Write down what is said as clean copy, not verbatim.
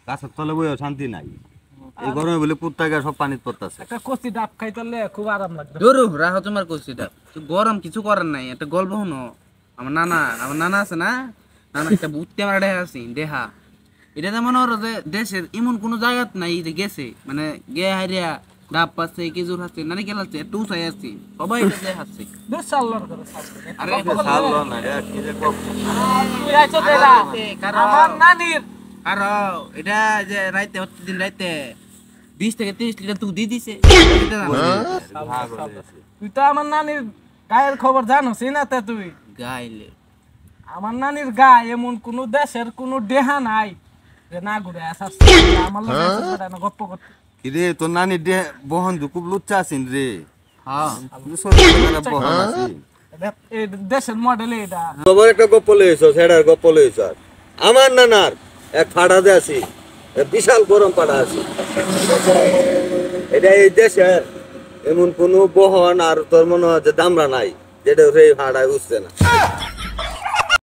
গাছের তলে বইও শান্তি নাই। এই গরমে বলে কুত্তা সব পানিতে পড়তেছে। একটা কচি ডাব খাইতে খুব আরাম লাগবে। ধরু রাখো তোমার কচি ডাব, গরম কিছু করার নাই। একটা গল্প শুনো, আমার নানা আছে না, নানা একটা বুঝতে আমার দেহা এটা যেমন ওরা যে দেশের এমন কোনো জায়গাত নাই যে গেছে মানে গে হারিয়া ডাব পাচ্ছে, খেজুর খাচ্ছে, নারিকেল আছে, একটু উঁচাই আছে, সবাই এটা যে খাচ্ছে। বেশ আল্লাহর করে সাথে। আরে ছাড়লো না রে, কি যে কব। তুই আইছো দেলা আমার নানির আর এটা যে রাইতে প্রতিদিন রাইতে 20 থেকে 30 লিটার দুধ দিয়ে দিছে। তুই তো আমার নানির গায়ের খবর জানোস না তে তুই। গাইলে আমার নানির গা এমন কোন দেশের কোন দেহা নাই যে না ঘুরে আসাস। আমার লোক না গপ্প করতে। কি রে তোর নানি বহন খুব লুচ্চা আছেন রে। হ্যাঁ বহন আছে। এই দেশের মডেল এটা। খবর একটা গপ্প লইছ, সেটার গপ্প লইছ। আমার নানার এক ফাড়া যে আছে, বিশাল গরম পাড়া আছে। এটা এই দেশের এমন কোন বহন আর তোর মনে হয় যে দামরা নাই যেটা সেই ফাড়ায় উঠছে না।